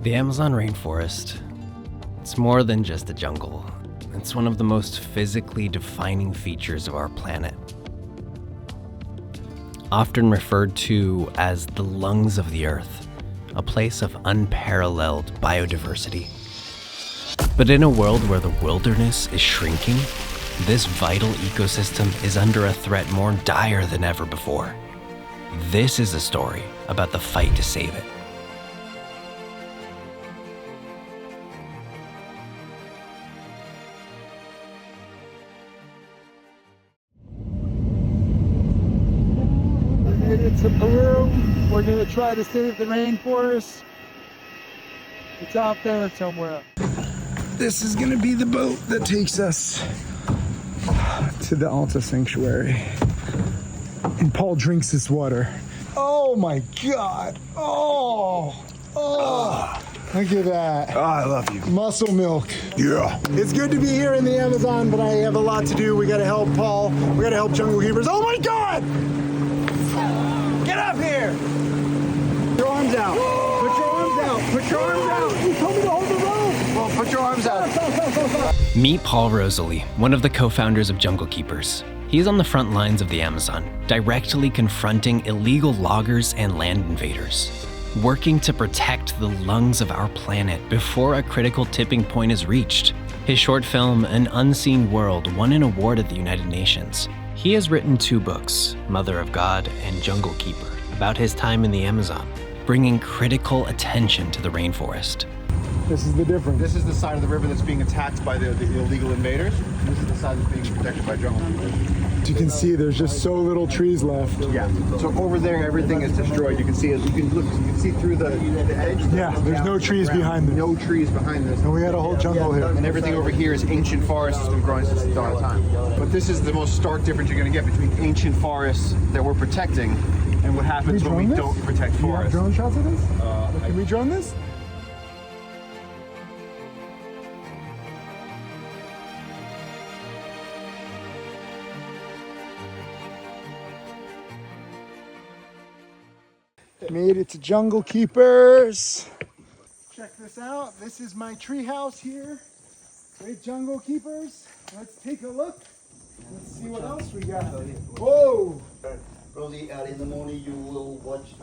The Amazon rainforest, it's more than just a jungle. It's one of the most physically defining features of our planet. Often referred to as the lungs of the earth, a place of unparalleled biodiversity. But in a world where the wilderness is shrinking, this vital ecosystem is under a threat more dire than ever before. This is a story about the fight to save it. We made it to Peru. We're gonna try to save the rainforest. It's out there somewhere. This is gonna be the boat that takes us to the Alta Sanctuary. And Paul drinks this water. Oh my God. Oh. Look at that. Oh, I love you. Muscle milk. Yeah. It's good to be here in the Amazon, but I have a lot to do. We gotta help Paul. We gotta help jungle keepers. Oh my God! Get up here! Put your arms out. Put your arms out. Put your arms out. You told me to hold the rope. Well, put your arms out. Meet Paul Rosalie, one of the co-founders of Jungle Keepers. He's on the front lines of the Amazon, directly confronting illegal loggers and land invaders, working to protect the lungs of our planet before a critical tipping point is reached. His short film, An Unseen World, won an award at the United Nations. He has written 2 books, Mother of God and Jungle Keeper, about his time in the Amazon, bringing critical attention to the rainforest. This is the difference. This is the side of the river that's being attacked by the illegal invaders. This is the side that's being protected by jungle keepers. As you can see, there's just so little trees left. Yeah. So over there, everything is destroyed. You can see it. You can look. You can see through the edge. Yeah, there's no trees behind this. No trees behind this. And we had a whole jungle here. And everything over here is ancient forest that's been growing since the dawn of time. But this is the most stark difference you're going to get between ancient forests that we're protecting and what happens when we don't protect Do you have forests. drone shots of this? Can we drone this? Made it to Jungle Keepers. Check this out. This is my tree house here with Jungle Keepers. Let's take a look. Let's see what else we got. Whoa! Probably in the morning you will watch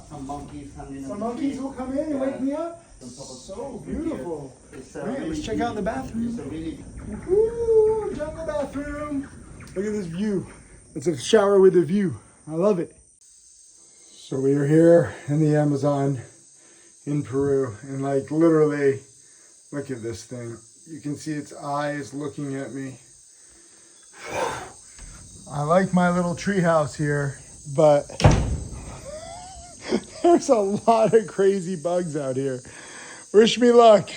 some monkeys coming in. Some monkeys will come in and wake me up. So beautiful. Right, let's check out the bathroom. It's a really Woo! Jungle bathroom. Look at this view. It's a shower with a view. I love it. So we are here in the Amazon in Peru, and like literally, look at this thing. You can see its eyes looking at me. I like my little tree house here, but there's a lot of crazy bugs out here. Wish me luck.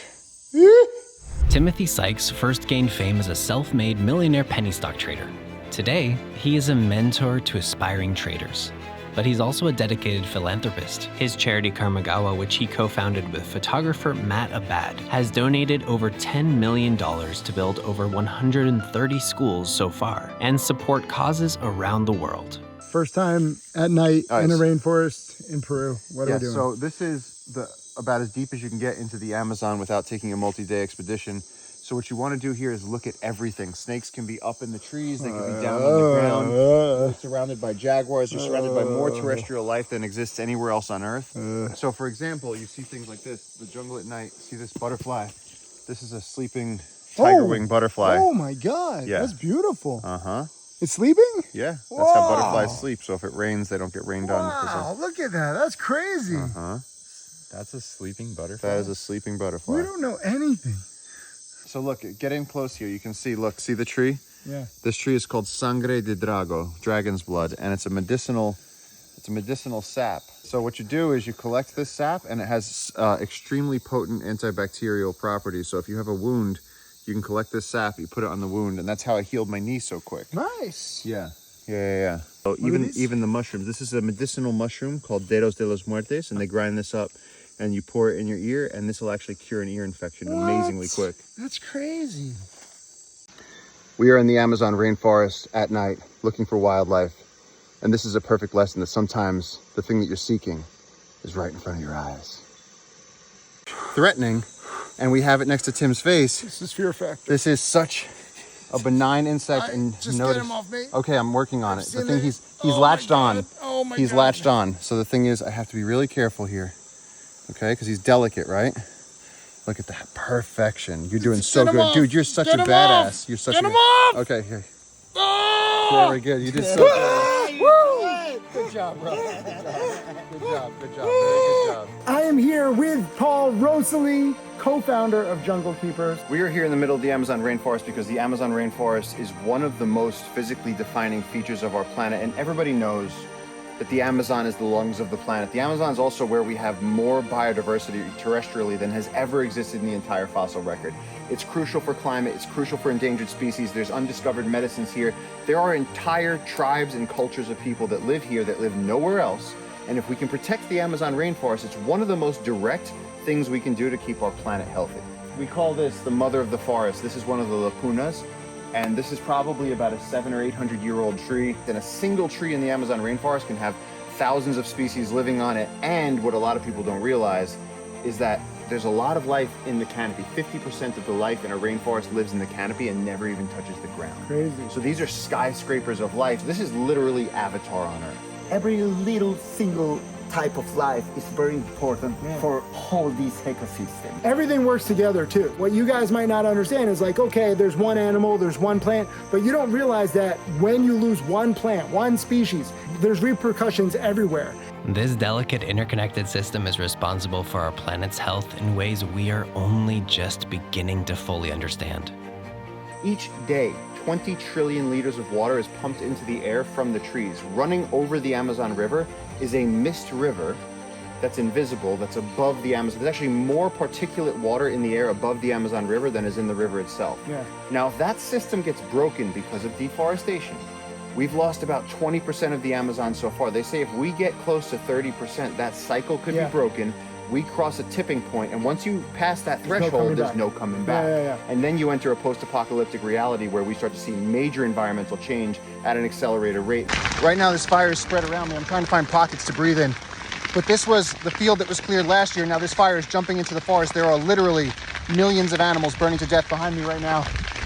Timothy Sykes first gained fame as a self-made millionaire penny stock trader. Today, he is a mentor to aspiring traders. But he's also a dedicated philanthropist. His charity Karmagawa, which he co-founded with photographer Matt Abad, has donated over $10 million to build over 130 schools so far and support causes around the world. First time at night Nice. in a rainforest in Peru. What are we doing? So this is about as deep as you can get into the Amazon without taking a multi-day expedition. So what you want to do here is look at everything. Snakes can be up in the trees, they can be down on the ground. You're surrounded by jaguars, you're surrounded by more terrestrial life than exists anywhere else on Earth. So for example, you see things like this, the jungle at night, see this butterfly? This is a sleeping tiger wing butterfly. Oh my God, Yeah. that's beautiful. Uh-huh. It's sleeping? Yeah, that's Wow. how butterflies sleep. So if it rains, they don't get rained on. Wow, look at that. That's crazy. Uh-huh. That's a sleeping butterfly? That is a sleeping butterfly. We don't know anything. So look, get in close here. You can see, look, see the tree? Yeah. This tree is called Sangre de Drago, dragon's blood, and it's a medicinal sap. So what you do is you collect this sap, and it has extremely potent antibacterial properties. So if you have a wound, you can collect this sap, you put it on the wound, and that's how I healed my knee so quick. Nice. Yeah. So even the mushrooms. This is a medicinal mushroom called Dedos de los Muertes, and they grind this up, and you pour it in your ear, and this will actually cure an ear infection amazingly quick. That's crazy. We are in the Amazon rainforest at night looking for wildlife. And this is a perfect lesson that sometimes the thing that you're seeking is right in front of your eyes. threatening, and we have it next to Tim's face. This is fear factor. This is such a benign insect, and just notice. get him off me. Okay, I'm working on it. The thing he's Oh latched my on. God. Oh my He's God. latched on. So the thing is, I have to be really careful here. Okay, because he's delicate, right? Look at that perfection. You're doing so him good, off. dude. You're such Get a him badass. off. You're such Get a him off. Okay, here. Oh! Very good. You did so good. Good job, bro. Good job. Good job. Very good job. I am here with Paul Rosalie, co-founder of Jungle Keepers. We are here in the middle of the Amazon rainforest because the Amazon rainforest is one of the most physically defining features of our planet, and everybody knows that the Amazon is the lungs of the planet. The Amazon is also where we have more biodiversity terrestrially than has ever existed in the entire fossil record. It's crucial for climate, it's crucial for endangered species, there's undiscovered medicines here. There are entire tribes and cultures of people that live here that live nowhere else. And if we can protect the Amazon rainforest, it's one of the most direct things we can do to keep our planet healthy. We call this the mother of the forest. This is one of the lapunas. And this is probably about a 700 or 800-year-old tree. And a single tree in the Amazon rainforest can have thousands of species living on it. And what a lot of people don't realize is that there's a lot of life in the canopy. 50% of the life in a rainforest lives in the canopy and never even touches the ground. Crazy. So these are skyscrapers of life. This is literally Avatar on Earth. Every little single type of life is very important for all these ecosystems. Everything works together too. What you guys might not understand is like, okay, there's one animal, there's one plant, but you don't realize that when you lose one plant, one species, there's repercussions everywhere. This delicate interconnected system is responsible for our planet's health in ways we are only just beginning to fully understand. Each day, 20 trillion liters of water is pumped into the air from the trees. Running over the Amazon River is a mist river that's invisible, that's above the Amazon. There's actually more particulate water in the air above the Amazon River than is in the river itself. Yeah. Now, if that system gets broken because of deforestation, we've lost about 20% of the Amazon so far. They say if we get close to 30%, that cycle could be broken. We cross a tipping point, and once you pass that threshold, there's no coming back. And then you enter a post-apocalyptic reality where we start to see major environmental change at an accelerated rate. Right now, this fire is spread around me. I'm trying to find pockets to breathe in. But this was the field that was cleared last year. Now this fire is jumping into the forest. There are literally millions of animals burning to death behind me right now,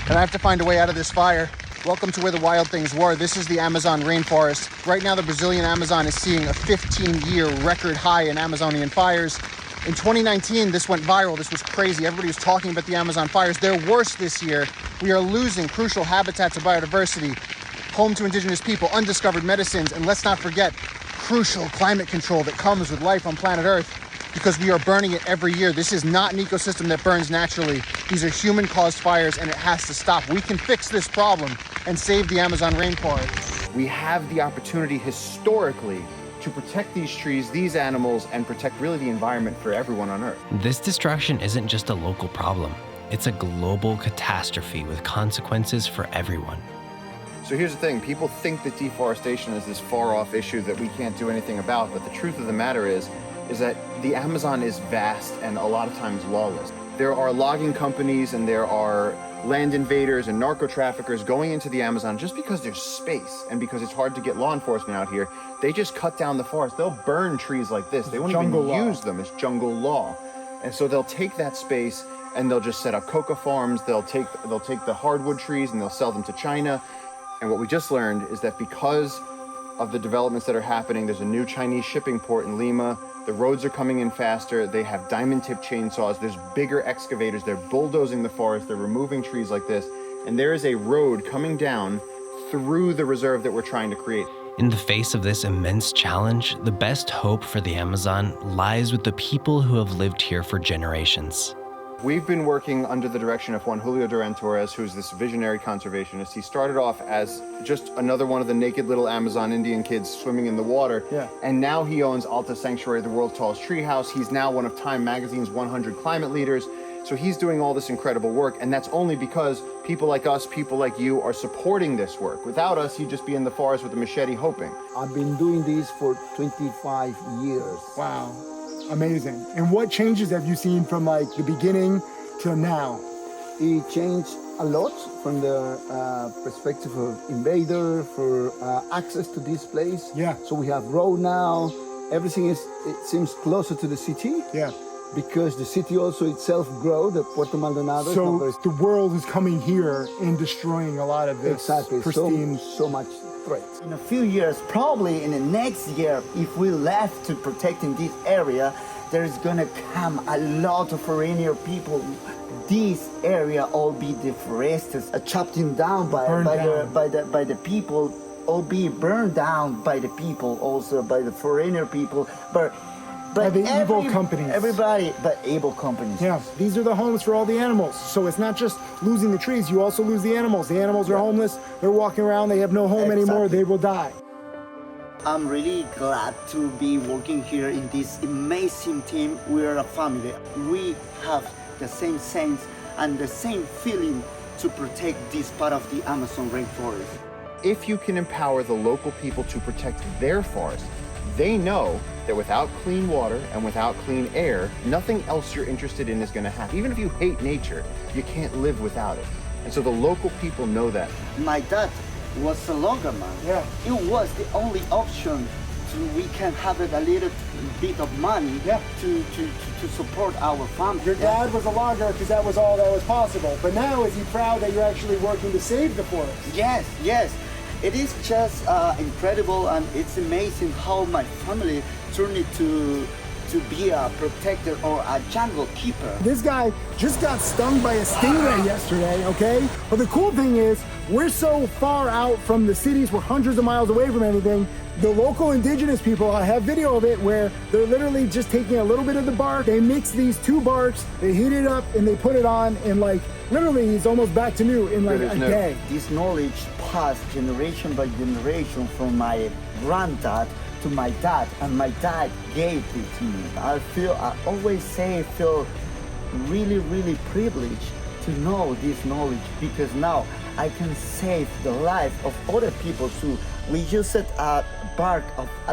and I have to find a way out of this fire. Welcome to where the wild things were. This is the Amazon rainforest. Right now, the Brazilian Amazon is seeing a 15-year record high in Amazonian fires. In 2019, this went viral. This was crazy. Everybody was talking about the Amazon fires. They're worse this year. We are losing crucial habitats of biodiversity, home to indigenous people, undiscovered medicines, and let's not forget crucial climate control that comes with life on planet Earth, because we are burning it every year. This is not an ecosystem that burns naturally. These are human-caused fires, and it has to stop. We can fix this problem and save the Amazon rainforest. We have the opportunity historically to protect these trees, these animals, and protect really the environment for everyone on Earth. This destruction isn't just a local problem. It's a global catastrophe with consequences for everyone. So here's the thing, people think that deforestation is this far-off issue that we can't do anything about, but the truth of the matter is that the Amazon is vast and a lot of times lawless. There are logging companies and there are land invaders and narco traffickers going into the Amazon just because there's space and because it's hard to get law enforcement out here. They just cut down the forest. They'll burn trees like this. They won't even use them. It's jungle law. And so they'll take that space and they'll just set up coca farms. They'll take the hardwood trees and they'll sell them to China. And what we just learned is that because of the developments that are happening, there's a new Chinese shipping port in Lima. The roads are coming in faster. They have diamond-tip chainsaws. There's bigger excavators. They're bulldozing the forest. They're removing trees like this. And there is a road coming down through the reserve that we're trying to create. In the face of this immense challenge, the best hope for the Amazon lies with the people who have lived here for generations. We've been working under the direction of Juan Julio Duran Torres, who's this visionary conservationist. He started off as just another one of the naked little Amazon Indian kids swimming in the water. And now he owns Alta Sanctuary, the world's tallest treehouse. He's now one of Time Magazine's 100 climate leaders. So he's doing all this incredible work, and that's only because people like us, people like you, are supporting this work. Without us, you'd just be in the forest with a machete hoping. I've been doing this for 25 years. Wow. Amazing. And what changes have you seen from like the beginning till now? It changed a lot from the perspective of invader, for access to this place. Yeah. So we have road now. Everything it seems closer to the city. Yeah. because the city also itself grow, the Puerto Maldonado. So the world is coming here and destroying a lot of this exactly pristine. so much threats. In a few years, probably in the next year, if we left to protecting this area, there's gonna come a lot of foreigner people. This area all be deforested, chopped down by the people, all be burned down by the people, also by the foreigner people, but by the evil companies. Everybody, but evil companies. Yeah, these are the homes for all the animals. So it's not just losing the trees, you also lose the animals. The animals are homeless, they're walking around, they have no home anymore, they will die. I'm really glad to be working here in this amazing team. We are a family. We have the same sense and the same feeling to protect this part of the Amazon rainforest. If you can empower the local people to protect their forest, they know that without clean water and without clean air, nothing else you're interested in is going to happen. Even if you hate nature, you can't live without it. And so the local people know that. My dad was a longshoreman. Yeah. It was the only option we can have a little bit of money to support our family. Your dad was a logger because that was all that was possible. But now is he proud that you're actually working to save the forest? Yes, yes. It is just incredible, and it's amazing how my family turned it to be a protector or a jungle keeper. This guy just got stung by a stingray yesterday, okay? But the cool thing is, we're so far out from the cities, we're hundreds of miles away from anything. The local indigenous people, I have video of it where they're literally just taking a little bit of the bark, they mix these two barks, they heat it up, and they put it on, and like, literally he's almost back to new in like a day. This knowledge passed generation by generation from my granddad to my dad, and my dad gave it to me. I always say I feel really, really privileged to know this knowledge, because now I can save the life of other people too. We use it a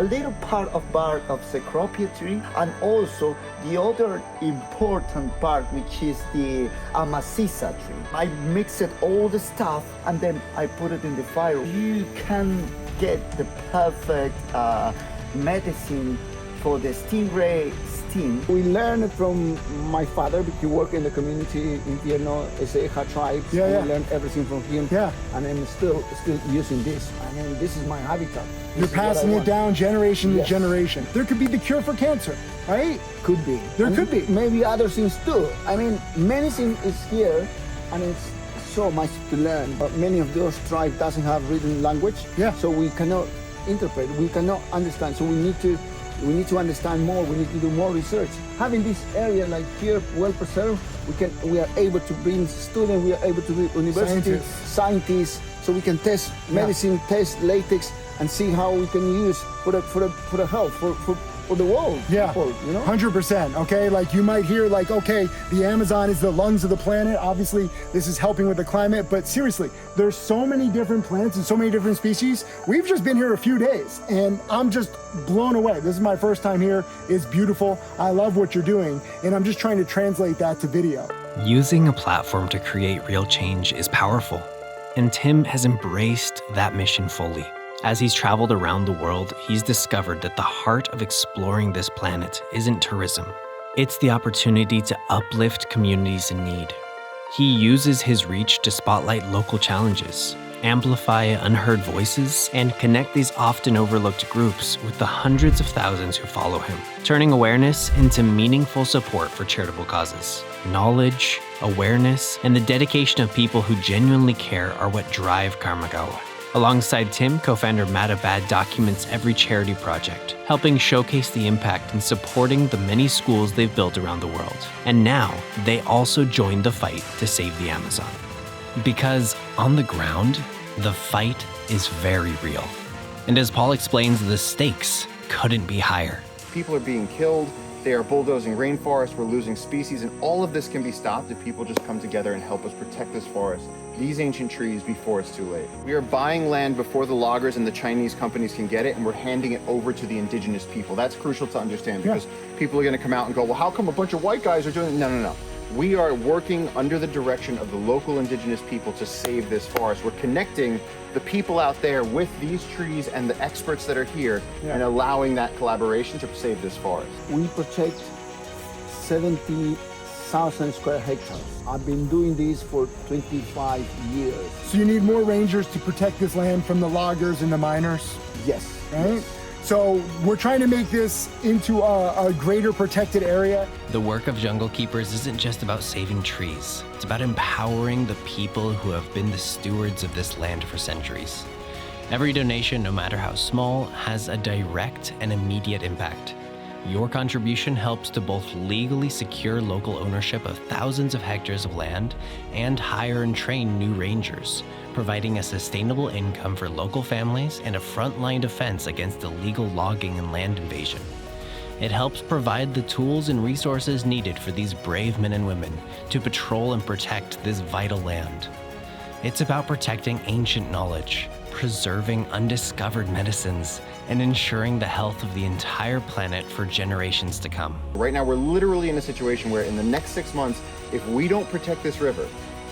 little part of bark of Cecropia tree, and also the other important part, which is the Amacisa tree. I mix it all the stuff and then I put it in the fire. You can get the perfect medicine for the stingray sting. We learned from my father, because he worked in the community in Tierno, Eseja tribes. We learned everything from him. And I'm still using this. I mean, this is my habitat. You're passing it down generation to generation. There could be the cure for cancer, right? Could be. There could be. Maybe other things too. I mean, medicine is here, and it's so much to learn, but many of those tribes doesn't have written language. So we cannot interpret, we cannot understand. So we need to understand more, we need to do more research. Having this area like here well preserved, we are able to bring students, we are able to bring university scientists, so we can test medicine, test latex, and see how we can use for the health, for the world. People, you know? 100%, okay? Like you might hear like, okay, the Amazon is the lungs of the planet. Obviously, this is helping with the climate, but seriously, there's so many different plants and so many different species. We've just been here a few days and I'm just blown away. This is my first time here. It's beautiful. I love what you're doing, and I'm just trying to translate that to video. Using a platform to create real change is powerful, and Tim has embraced that mission fully. As he's traveled around the world, he's discovered that the heart of exploring this planet isn't tourism. It's the opportunity to uplift communities in need. He uses his reach to spotlight local challenges, amplify unheard voices, and connect these often overlooked groups with the hundreds of thousands who follow him, turning awareness into meaningful support for charitable causes. Knowledge, awareness, and the dedication of people who genuinely care are what drive Karmagawa. Alongside Tim, co-founder Matt Abad documents every charity project, helping showcase the impact and supporting the many schools they've built around the world. And now, they also joined the fight to save the Amazon. Because on the ground, the fight is very real. And as Paul explains, the stakes couldn't be higher. People are being killed, they are bulldozing rainforests, we're losing species, and all of this can be stopped if people just come together and help us protect this forest, these ancient trees, before it's too late. We are buying land before the loggers and the Chinese companies can get it, and we're handing it over to the indigenous people. That's crucial to understand, because people are gonna come out and go, well, how come a bunch of white guys are doing it? No. We are working under the direction of the local indigenous people to save this forest. We're connecting the people out there with these trees and the experts that are here, and allowing that collaboration to save this forest. We protect 70,000 square hectares. I've been doing this for 25 years. So you need more rangers to protect this land from the loggers and the miners, Yes. right? Yes. So we're trying to make this into a greater protected area. The work of jungle keepers isn't just about saving trees. It's about empowering the people who have been the stewards of this land for centuries. Every donation, no matter how small, has a direct and immediate impact. Your contribution helps to both legally secure local ownership of thousands of hectares of land and hire and train new rangers, providing a sustainable income for local families and a frontline defense against illegal logging and land invasion. It helps provide the tools and resources needed for these brave men and women to patrol and protect this vital land. It's about protecting ancient knowledge, preserving undiscovered medicines, and ensuring the health of the entire planet for generations to come. Right now, we're literally in a situation where in the next 6 months, if we don't protect this river,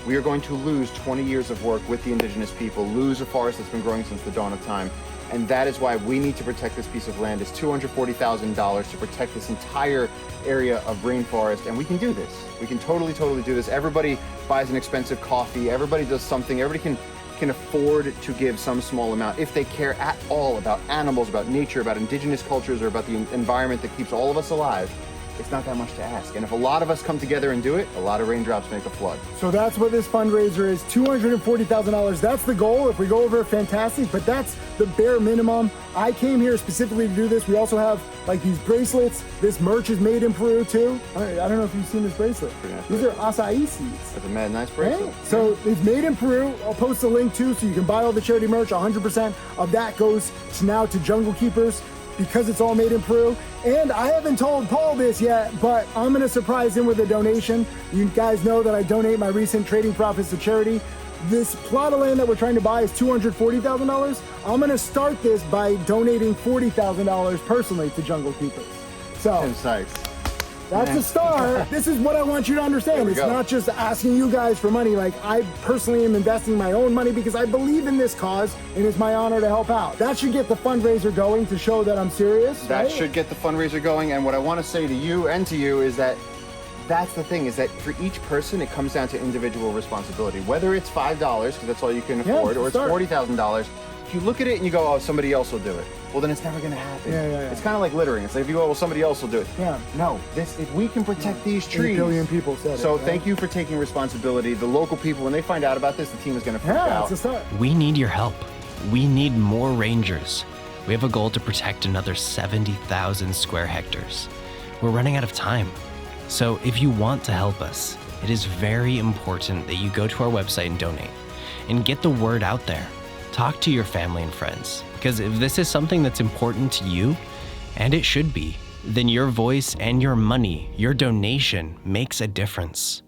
we are going to lose 20 years of work with the indigenous people, lose a forest that's been growing since the dawn of time. And that is why we need to protect this piece of land. It's $240,000 to protect this entire area of rainforest. And we can do this. We can totally do this. Everybody buys an expensive coffee. Everybody does something. Everybody can afford to give some small amount if they care at all about animals, about nature, about indigenous cultures, or about the environment that keeps all of us alive. It's not that much to ask. And if a lot of us come together and do it, a lot of raindrops make a flood. So that's what this fundraiser is, $240,000. That's the goal. If we go over it, fantastic, but that's the bare minimum. I came here specifically to do this. We also have like these bracelets. This merch is made in Peru too. I don't know if you've seen this bracelet. Nice These are acai seeds. That's a mad nice bracelet. Right? So it's made in Peru. I'll post a link too, so you can buy all the charity merch. 100% of that goes now to Jungle Keepers, because it's all made in Peru. And I haven't told Paul this yet, but I'm gonna surprise him with a donation. You guys know that I donate my recent trading profits to charity. This plot of land that we're trying to buy is $240,000. I'm gonna start this by donating $40,000 personally to Jungle Keepers. So And Sykes. that's a start. This is what I want you to understand. It's go. not just asking you guys for money. Like, I personally am investing my own money because I believe in this cause and it's my honor to help out. That should get the fundraiser going to show that I'm serious. That right? should get the fundraiser going. And what I want to say to you and to you is that that's the thing, is that for each person, it comes down to individual responsibility. Whether it's $5, because that's all you can afford, or it's start. $40,000, if you look at it and you go, oh, somebody else will do it, well, then it's never going to happen. Yeah. It's kind of like littering. It's like if you go, well, somebody else will do it. Yeah. No, if we can protect these 8 trees. billion people said So it. Right? thank you for taking responsibility. The local people, when they find out about this, the team is going to freak Yeah, out. it's a start. We need your help. We need more rangers. We have a goal to protect another 70,000 square hectares. We're running out of time. So if you want to help us, it is very important that you go to our website and donate and get the word out there. Talk to your family and friends, because if this is something that's important to you, and it should be, then your voice and your money, your donation makes a difference.